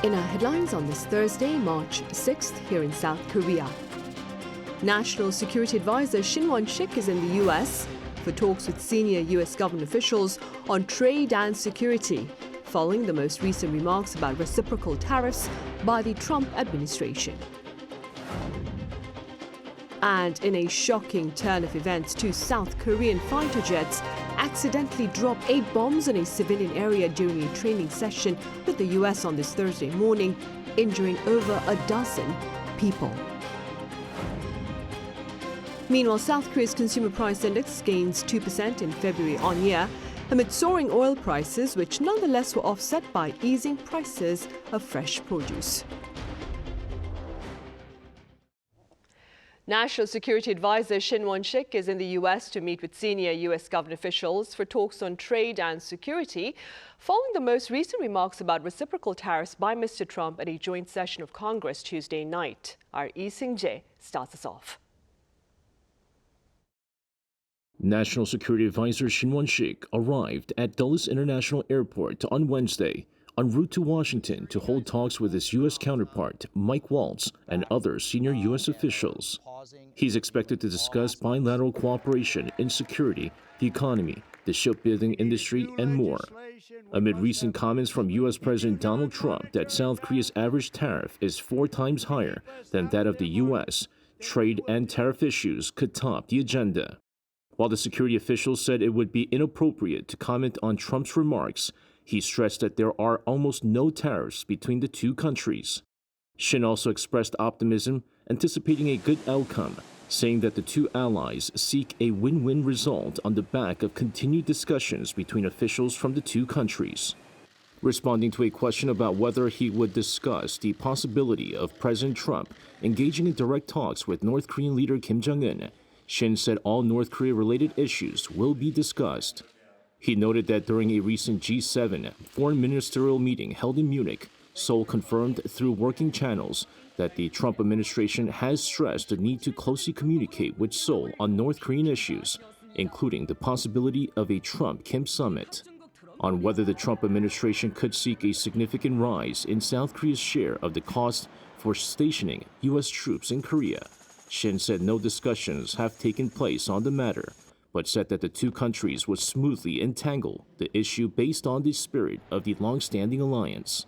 In our headlines on this Thursday, March 6th, here in South Korea. National Security Advisor Shin Won-sik is in the U.S. for talks with senior U.S. government officials on trade and security, following the most recent remarks about reciprocal tariffs by the Trump administration. And in a shocking turn of events, 2 South Korean fighter jets accidentally dropped 8 bombs in a civilian area during a training session with the U.S. on this Thursday morning, injuring over a dozen people. Meanwhile, South Korea's consumer price index gains 2% in February on year, amid soaring oil prices, which nonetheless were offset by easing prices of fresh produce. National Security Advisor Shin Won-sik is in the U.S. to meet with senior U.S. government officials for talks on trade and security, following the most recent remarks about reciprocal tariffs by Mr. Trump at a joint session of Congress Tuesday night. Our Lee Seung-jae starts us off. National Security Advisor Shin Won-sik arrived at Dulles International Airport on Wednesday, en route to Washington to hold talks with his U.S. counterpart, Mike Waltz, and other senior U.S. officials. He's expected to discuss bilateral cooperation in security, the economy, the shipbuilding industry, and more. Amid recent comments from U.S. President Donald Trump that South Korea's average tariff is 4 times higher than that of the U.S., trade and tariff issues could top the agenda. While the security official said it would be inappropriate to comment on Trump's remarks, he stressed that there are almost no tariffs between the 2 countries. Shin also expressed optimism, anticipating a good outcome, saying that the 2 allies seek a win-win result on the back of continued discussions between officials from the 2 countries. Responding to a question about whether he would discuss the possibility of President Trump engaging in direct talks with North Korean leader Kim Jong-un, Shin said all North Korea-related issues will be discussed. He noted that during a recent G7 foreign ministerial meeting held in Munich, Seoul confirmed through working channels that the Trump administration has stressed the need to closely communicate with Seoul on North Korean issues, including the possibility of a Trump-Kim summit. On whether the Trump administration could seek a significant rise in South Korea's share of the cost for stationing U.S. troops in Korea, Shin said no discussions have taken place on the matter, but said that the 2 countries would smoothly entangle the issue based on the spirit of the long-standing alliance.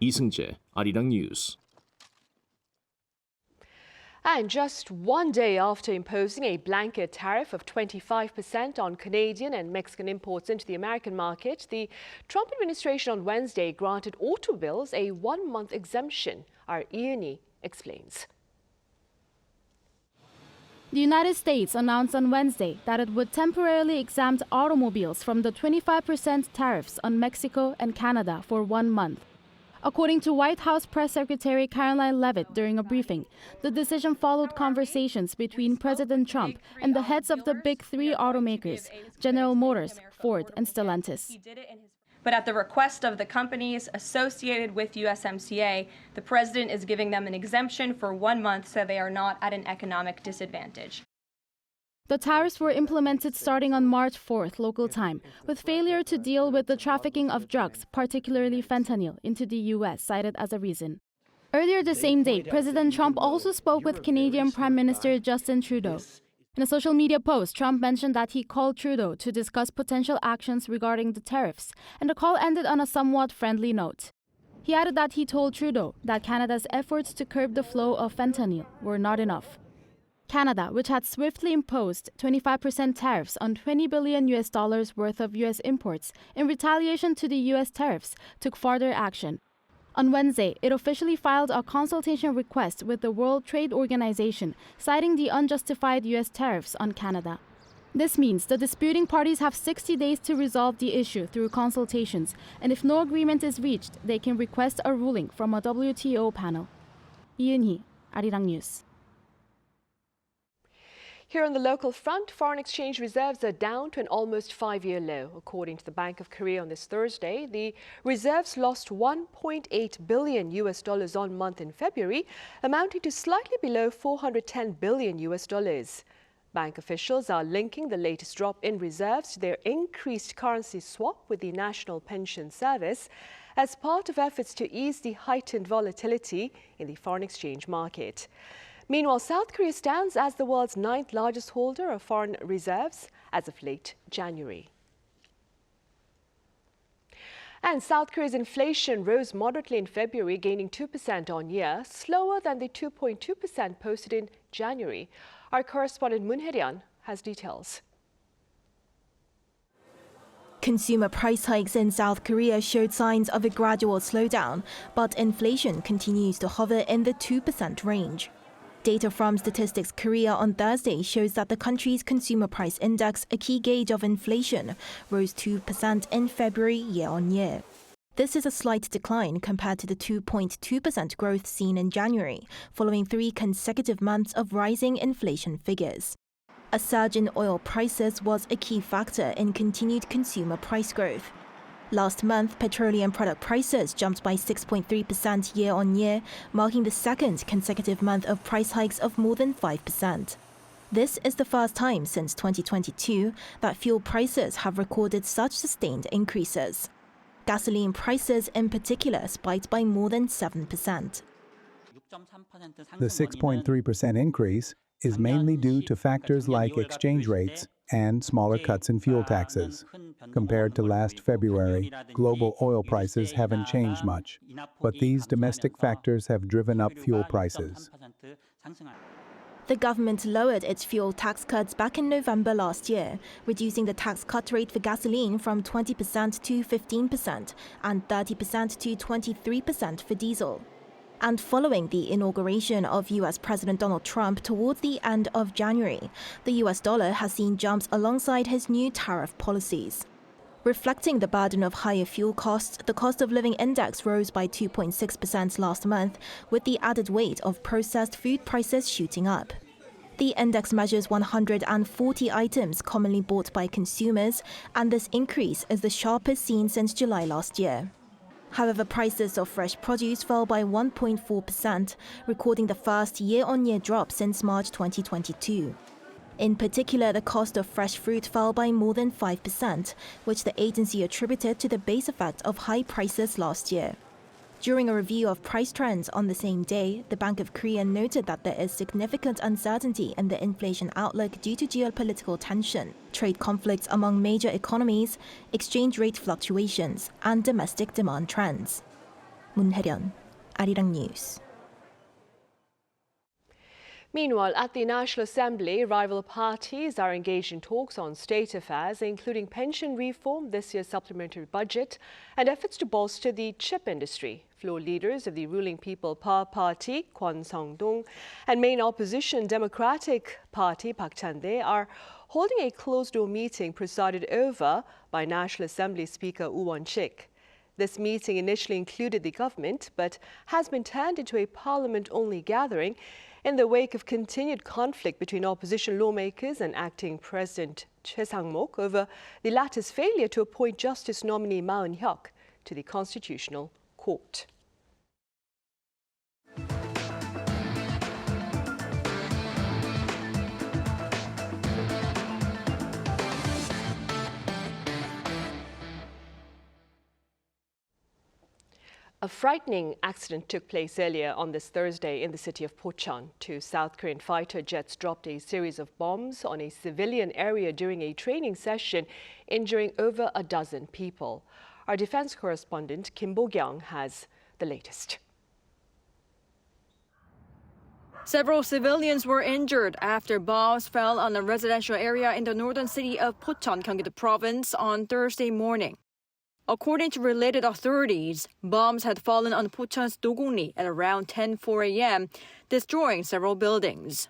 Lee Seung-jae, Arirang News. And just 1 day after imposing a blanket tariff of 25% on Canadian and Mexican imports into the American market, the Trump administration on Wednesday granted automobiles a 1-month exemption. Our Ian explains. The United States announced on Wednesday that it would temporarily exempt automobiles from the 25% tariffs on Mexico and Canada for 1 month. According to White House Press Secretary Caroline Leavitt during a briefing, the decision followed conversations between President Trump and the heads of the big 3 automakers, General Motors, Ford, and Stellantis. But at the request of the companies associated with USMCA, the president is giving them an exemption for 1 month so they are not at an economic disadvantage. The tariffs were implemented starting on March 4th local time, with failure to deal with the trafficking of drugs, particularly fentanyl, into the U.S. cited as a reason. Earlier the same day, President Trump also spoke with Canadian Prime Minister Justin Trudeau. In a social media post, Trump mentioned that he called Trudeau to discuss potential actions regarding the tariffs, and the call ended on a somewhat friendly note. He added that he told Trudeau that Canada's efforts to curb the flow of fentanyl were not enough. Canada, which had swiftly imposed 25% tariffs on $20 billion worth of U.S. imports in retaliation to the U.S. tariffs, took further action. On Wednesday, it officially filed a consultation request with the World Trade Organization, citing the unjustified U.S. tariffs on Canada. This means the disputing parties have 60 days to resolve the issue through consultations, and if no agreement is reached, they can request a ruling from a WTO panel. Ian, Arirang News. Here on the local front, foreign exchange reserves are down to an almost 5-year low. According to the Bank of Korea on this Thursday, the reserves lost $1.8 billion on month in February, amounting to slightly below $410 billion. Bank officials are linking the latest drop in reserves to their increased currency swap with the National Pension Service as part of efforts to ease the heightened volatility in the foreign exchange market. Meanwhile, South Korea stands as the world's 9th largest holder of foreign reserves as of late January. And South Korea's inflation rose moderately in February, gaining 2% on year, slower than the 2.2% posted in January. Our correspondent Moon Hae-ryun has details. Consumer price hikes in South Korea showed signs of a gradual slowdown, but inflation continues to hover in the 2% range. Data from Statistics Korea on Thursday shows that the country's consumer price index, a key gauge of inflation, rose 2% in February year-on-year. This is a slight decline compared to the 2.2% growth seen in January, following 3 consecutive months of rising inflation figures. A surge in oil prices was a key factor in continued consumer price growth. Last month, petroleum product prices jumped by 6.3% year-on-year, marking the second consecutive month of price hikes of more than 5%. This is the first time since 2022 that fuel prices have recorded such sustained increases. Gasoline prices in particular spiked by more than 7%. The 6.3% increase is mainly due to factors like exchange rates and smaller cuts in fuel taxes. Compared to last February, global oil prices haven't changed much, but these domestic factors have driven up fuel prices. The government lowered its fuel tax cuts back in November last year, reducing the tax cut rate for gasoline from 20% to 15% and 30% to 23% for diesel. And following the inauguration of US President Donald Trump towards the end of January, the US dollar has seen jumps alongside his new tariff policies. Reflecting the burden of higher fuel costs, the cost of living index rose by 2.6% last month, with the added weight of processed food prices shooting up. The index measures 140 items commonly bought by consumers, and this increase is the sharpest seen since July last year. However, prices of fresh produce fell by 1.4%, recording the first year-on-year drop since March 2022. In particular, the cost of fresh fruit fell by more than 5%, which the agency attributed to the base effect of high prices last year. During a review of price trends on the same day, the Bank of Korea noted that there is significant uncertainty in the inflation outlook due to geopolitical tension, trade conflicts among major economies, exchange rate fluctuations, and domestic demand trends. Moon Hae-ryun, Arirang News. Meanwhile, at the National Assembly, rival parties are engaged in talks on state affairs, including pension reform, this year's supplementary budget, and efforts to bolster the chip industry. Floor leaders of the ruling People Power Party, Kwon Song-dong, and main opposition Democratic Party, Park Chan-dae, are holding a closed-door meeting presided over by National Assembly Speaker Woo Won-sik. This meeting initially included the government, but has been turned into a parliament-only gathering in the wake of continued conflict between opposition lawmakers and Acting President Choi Sang-mok over the latter's failure to appoint Justice nominee Ma Eun-hyuk to the Constitutional Court. A frightening accident took place earlier on this Thursday in the city of Pocheon. 2 South Korean fighter jets dropped a series of bombs on a civilian area during a training session, injuring over a dozen people. Our defense correspondent Kim Bo-kyung has the latest. Several civilians were injured after bombs fell on a residential area in the northern city of Pocheon, Gyeonggi province on Thursday morning. According to related authorities, bombs had fallen on Pocheon's Dogongri at around 10:04 a.m., destroying several buildings.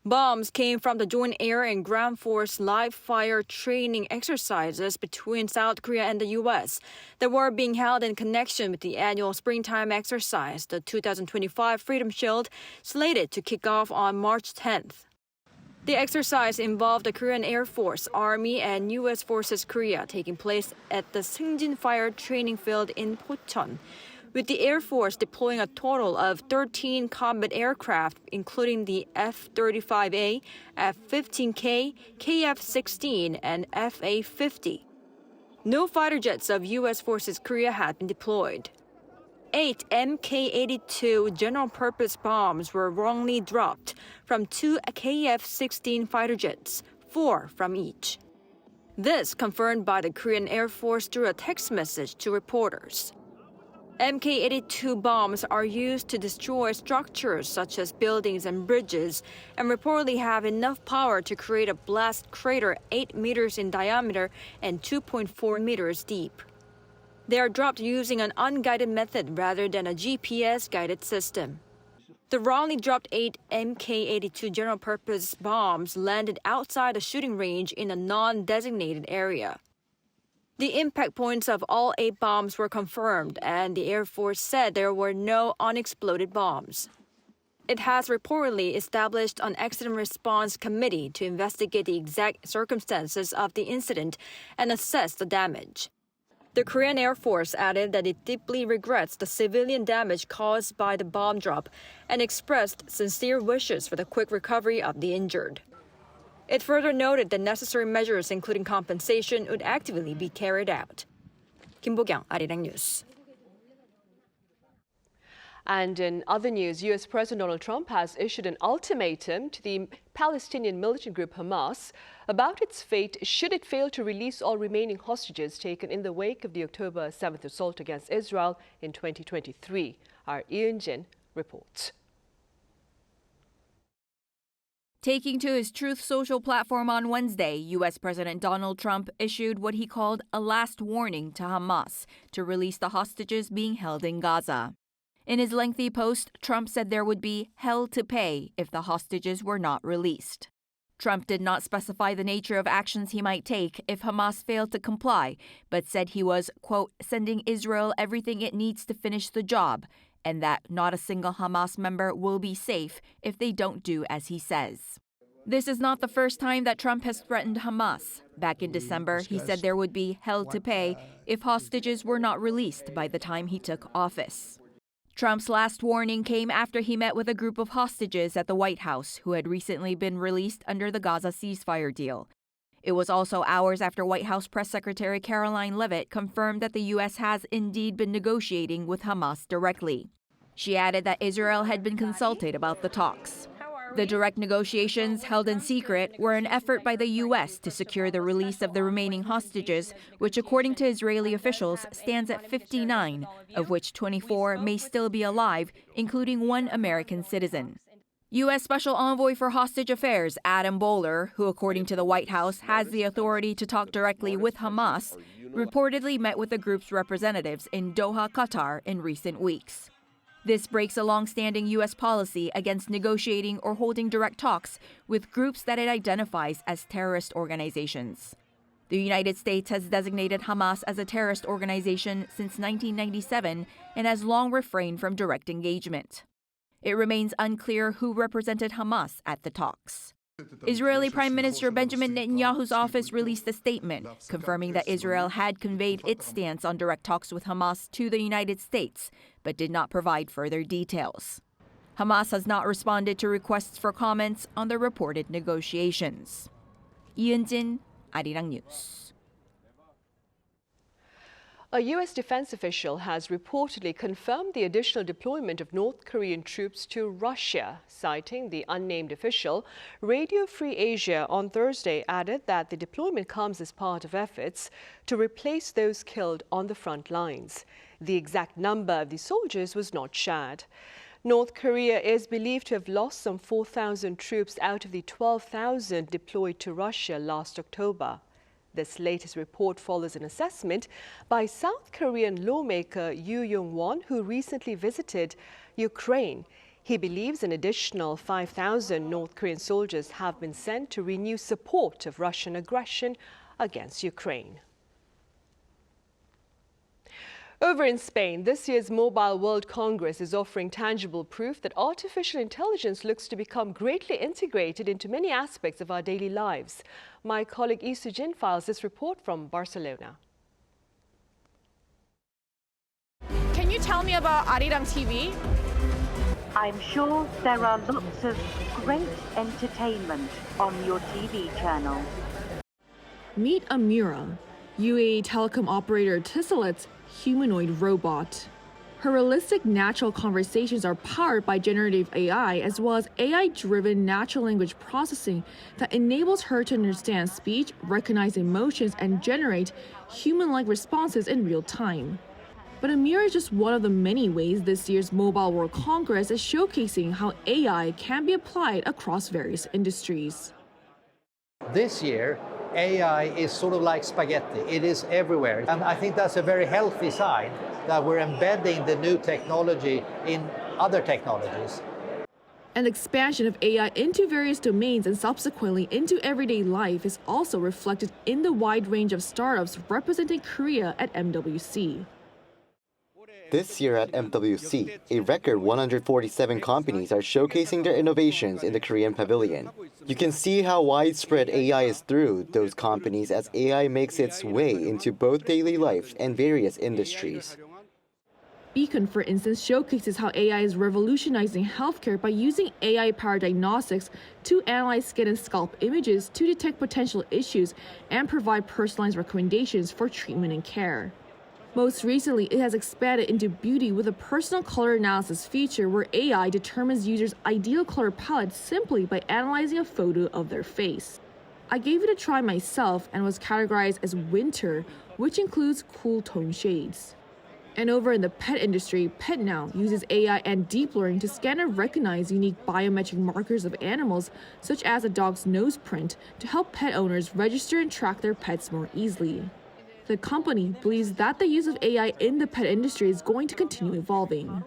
Bombs came from the Joint Air and Ground Force live fire training exercises between South Korea and the U.S. that were being held in connection with the annual springtime exercise, the 2025 Freedom Shield, slated to kick off on March 10th. The exercise involved the Korean Air Force, Army, and U.S. Forces Korea, taking place at the Seungjin Fire Training Field in Pocheon, with the Air Force deploying a total of 13 combat aircraft, including the F-35A, F-15K, KF-16, and FA-50. No fighter jets of U.S. Forces Korea had been deployed. 8 Mk-82 general-purpose bombs were wrongly dropped from 2 KF-16 fighter jets, 4 from each. This confirmed by the Korean Air Force through a text message to reporters. Mk-82 bombs are used to destroy structures such as buildings and bridges and reportedly have enough power to create a blast crater 8 meters in diameter and 2.4 meters deep. They are dropped using an unguided method rather than a GPS-guided system. The wrongly dropped 8 Mk-82 general-purpose bombs landed outside a shooting range in a non-designated area. The impact points of all 8 bombs were confirmed, and the Air Force said there were no unexploded bombs. It has reportedly established an accident response committee to investigate the exact circumstances of the incident and assess the damage. The Korean Air Force added that it deeply regrets the civilian damage caused by the bomb drop and expressed sincere wishes for the quick recovery of the injured. It further noted that necessary measures, including compensation, would actively be carried out. Kim Bo-kyung, Arirang News. And in other news, U.S. President Donald Trump has issued an ultimatum to the Palestinian militant group Hamas about its fate should it fail to release all remaining hostages taken in the wake of the October 7th assault against Israel in 2023. Our Yoon-jin reports. Taking to his Truth Social platform on Wednesday, U.S. President Donald Trump issued what he called a last warning to Hamas to release the hostages being held in Gaza. In his lengthy post, Trump said there would be hell to pay if the hostages were not released. Trump did not specify the nature of actions he might take if Hamas failed to comply, but said he was, quote, sending Israel everything it needs to finish the job, and that not a single Hamas member will be safe if they don't do as he says. This is not the first time that Trump has threatened Hamas. Back in December, he said there would be hell to pay if hostages were not released by the time he took office. Trump's last warning came after he met with a group of hostages at the White House who had recently been released under the Gaza ceasefire deal. It was also hours after White House Press Secretary Caroline Leavitt confirmed that the U.S. has indeed been negotiating with Hamas directly. She added that Israel had been consulted about the talks. The direct negotiations, held in secret, were an effort by the U.S. to secure the release of the remaining hostages, which, according to Israeli officials, stands at 59, of which 24 may still be alive, including one American citizen. U.S. Special Envoy for Hostage Affairs Adam Bowler, who, according to the White House, has the authority to talk directly with Hamas, reportedly met with the group's representatives in Doha, Qatar, in recent weeks. This breaks a long-standing U.S. policy against negotiating or holding direct talks with groups that it identifies as terrorist organizations. The United States has designated Hamas as a terrorist organization since 1997 and has long refrained from direct engagement. It remains unclear who represented Hamas at the talks. Israeli Prime Minister Benjamin Netanyahu's office released a statement confirming that Israel had conveyed its stance on direct talks with Hamas to the United States, but did not provide further details. Hamas has not responded to requests for comments on the reported negotiations. Yoon-jin, Arirang News. A U.S. defense official has reportedly confirmed the additional deployment of North Korean troops to Russia, citing the unnamed official. Radio Free Asia on Thursday added that the deployment comes as part of efforts to replace those killed on the front lines. The exact number of the soldiers was not shared. North Korea is believed to have lost some 4,000 troops out of the 12,000 deployed to Russia last October. This latest report follows an assessment by South Korean lawmaker Yoo Young-won, who recently visited Ukraine. He believes an additional 5,000 North Korean soldiers have been sent to renew support of Russian aggression against Ukraine. Over in Spain, this year's Mobile World Congress is offering tangible proof that artificial intelligence looks to become greatly integrated into many aspects of our daily lives. My colleague Lee Soo-jin files this report from Barcelona. Can you tell tell me about Arirang TV? I'm sure there are lots of great entertainment on your TV channel. Meet Amira, UAE telecom operator Tissalet's humanoid robot. Her realistic natural conversations are powered by generative AI as well as AI-driven natural language processing that enables her to understand speech, recognize emotions, and generate human-like responses in real time. But Amira is just one of the many ways this year's Mobile World Congress is showcasing how AI can be applied across various industries. This year, AI is sort of like spaghetti. It is everywhere. And I think that's a very healthy sign that we're embedding the new technology in other technologies. An expansion of AI into various domains and subsequently into everyday life is also reflected in the wide range of startups representing Korea at MWC. This year at MWC, a record 147 companies are showcasing their innovations in the Korean pavilion. You can see how widespread AI is through those companies as AI makes its way into both daily life and various industries. Beacon, for instance, showcases how AI is revolutionizing healthcare by using AI-powered diagnostics to analyze skin and scalp images to detect potential issues and provide personalized recommendations for treatment and care. Most recently, it has expanded into beauty with a personal color analysis feature where AI determines users' ideal color palette simply by analyzing a photo of their face. I gave it a try myself and was categorized as winter, which includes cool tone shades. And over in the pet industry, PetNow uses AI and deep learning to scan and recognize unique biometric markers of animals, such as a dog's nose print, to help pet owners register and track their pets more easily. The company believes that the use of AI in the pet industry is going to continue evolving. Of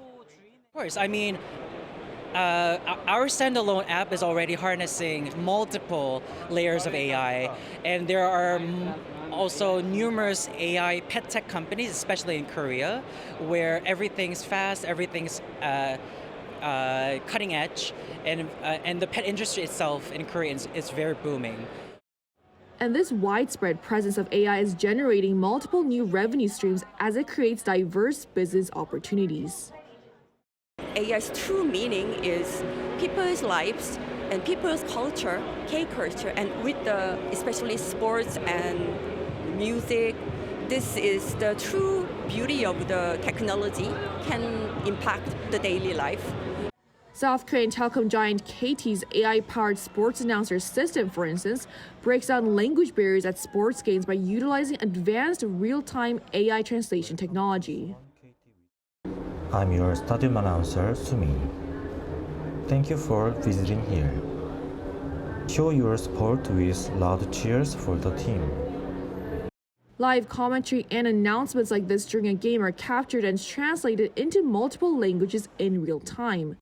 course, I mean, our standalone app is already harnessing multiple layers of AI, and there are also numerous AI pet tech companies, especially in Korea, where everything's fast, everything's cutting edge, and the pet industry itself in Korea is very booming. And this widespread presence of AI is generating multiple new revenue streams as it creates diverse business opportunities. AI's true meaning is people's lives and people's culture, K-culture, and with the especially sports and music. This is the true beauty of the technology can impact the daily life. South Korean telecom giant KT's AI-powered sports announcer system, for instance, breaks down language barriers at sports games by utilizing advanced real-time AI translation technology. I'm your stadium announcer, Sumi. Thank you for visiting here. Show your support with loud cheers for the team. Live commentary and announcements like this during a game are captured and translated into multiple languages in real time.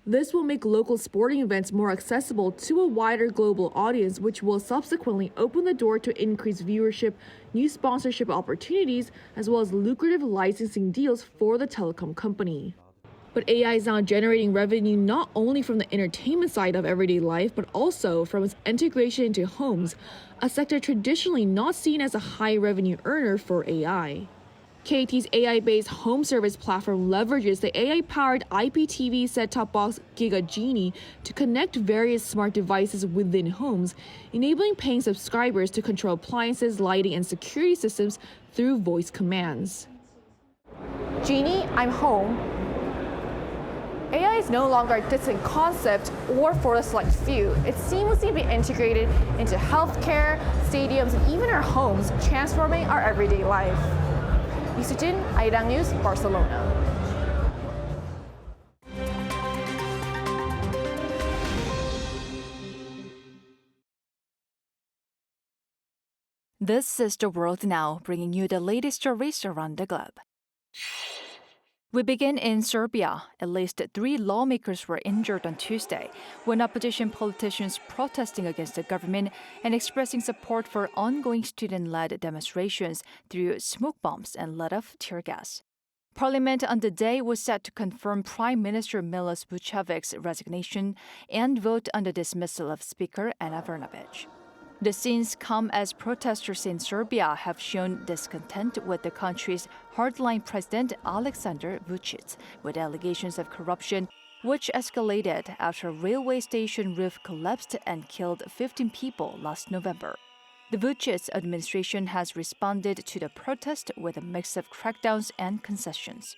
This will make local sporting events more accessible to a wider global audience, which will subsequently open the door to increased viewership, new sponsorship opportunities, as well as lucrative licensing deals for the telecom company. But AI is now generating revenue not only from the entertainment side of everyday life, but also from its integration into homes, a sector traditionally not seen as a high revenue earner for AI. KT's AI-based home service platform leverages the AI-powered IPTV set-top box Giga Genie to connect various smart devices within homes, enabling paying subscribers to control appliances, lighting, and security systems through voice commands. Genie, I'm home. AI is no longer a distant concept or for the select few. It's seamlessly being integrated into healthcare, stadiums, and even our homes, transforming our everyday life. Isujin, Arirang News, Barcelona. This is The World Now, bringing you the latest stories around the globe. We begin in Serbia. At least 3 lawmakers were injured on Tuesday when opposition politicians protesting against the government and expressing support for ongoing student-led demonstrations threw smoke bombs and let off tear gas. Parliament on the day was set to confirm Prime Minister Milos Vucevic's resignation and vote on the dismissal of Speaker Ana Brnabić. The scenes come as protesters in Serbia have shown discontent with the country's hardline president Aleksandar Vučić, with allegations of corruption, which escalated after a railway station roof collapsed and killed 15 people last November. The Vučić administration has responded to the protest with a mix of crackdowns and concessions.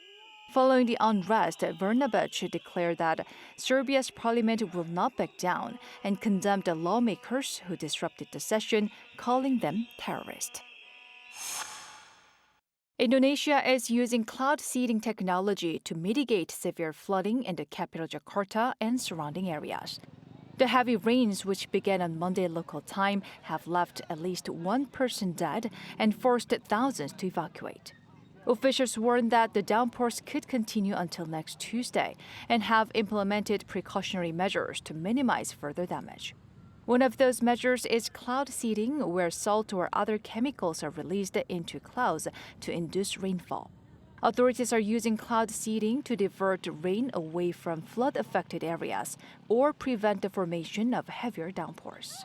Following the unrest, Brnabić declared that Serbia's parliament will not back down and condemned the lawmakers who disrupted the session, calling them terrorists. Indonesia is using cloud seeding technology to mitigate severe flooding in the capital Jakarta and surrounding areas. The heavy rains, which began on Monday local time, have left at least one person dead and forced thousands to evacuate. Officials warn that the downpours could continue until next Tuesday and have implemented precautionary measures to minimize further damage. One of those measures is cloud seeding, where salt or other chemicals are released into clouds to induce rainfall. Authorities are using cloud seeding to divert rain away from flood-affected areas or prevent the formation of heavier downpours.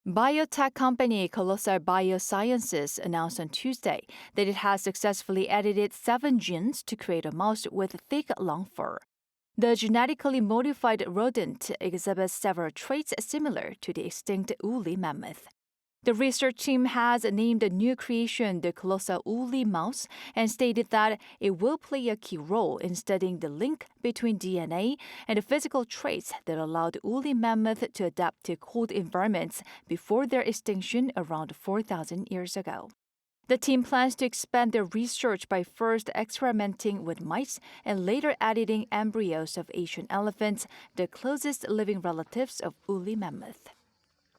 Biotech company Colossal Biosciences announced on Tuesday that it has successfully edited 7 genes to create a mouse with thick, long fur. The genetically modified rodent exhibits several traits similar to the extinct woolly mammoth. The research team has named the new creation the colossal woolly mouse and stated that it will play a key role in studying the link between DNA and the physical traits that allowed woolly mammoth to adapt to cold environments before their extinction around 4,000 years ago. The team plans to expand their research by first experimenting with mice and later editing embryos of Asian elephants, the closest living relatives of woolly mammoth.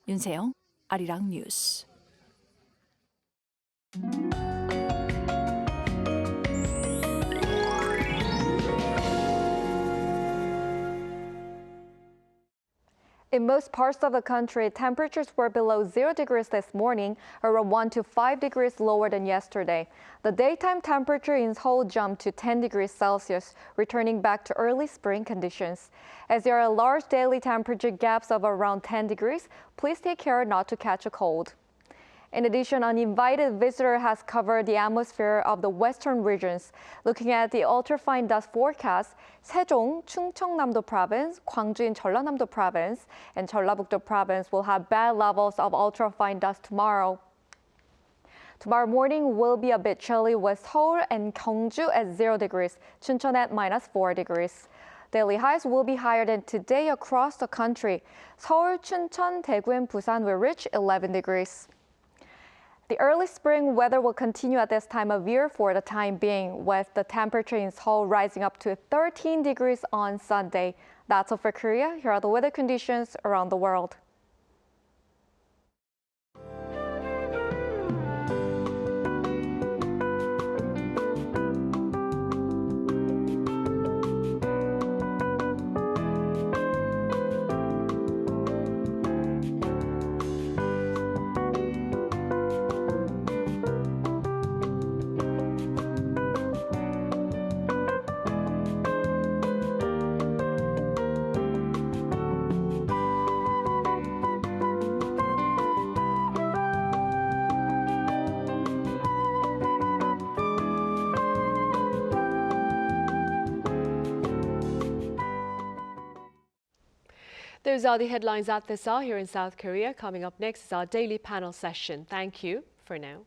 윤세영, Arirang News. In most parts of the country, temperatures were below 0 degrees this morning, around 1 to 5 degrees lower than yesterday. The daytime temperature in Seoul jumped to 10 degrees Celsius, returning back to early spring conditions. As there are large daily temperature gaps of around 10 degrees, please take care not to catch a cold. In addition, an uninvited visitor has covered the atmosphere of the western regions. Looking at the ultrafine dust forecast, Sejong, Chungcheongnam-do Province, Gwangju, Jeollanam-do Province, and Jeollabuk-do Province will have bad levels of ultrafine dust tomorrow. Tomorrow morning will be a bit chilly with Seoul and Gyeongju at 0 degrees, Chuncheon at -4 degrees. Daily highs will be higher than today across the country. Seoul, Chuncheon, Daegu, and Busan will reach 11 degrees. The early spring weather will continue at this time of year for the time being, with the temperature in Seoul rising up to 13 degrees on Sunday. That's all for Korea. Here are the weather conditions around the world. Those are the headlines at this hour here in South Korea. Coming up next is our daily panel session. Thank you for now.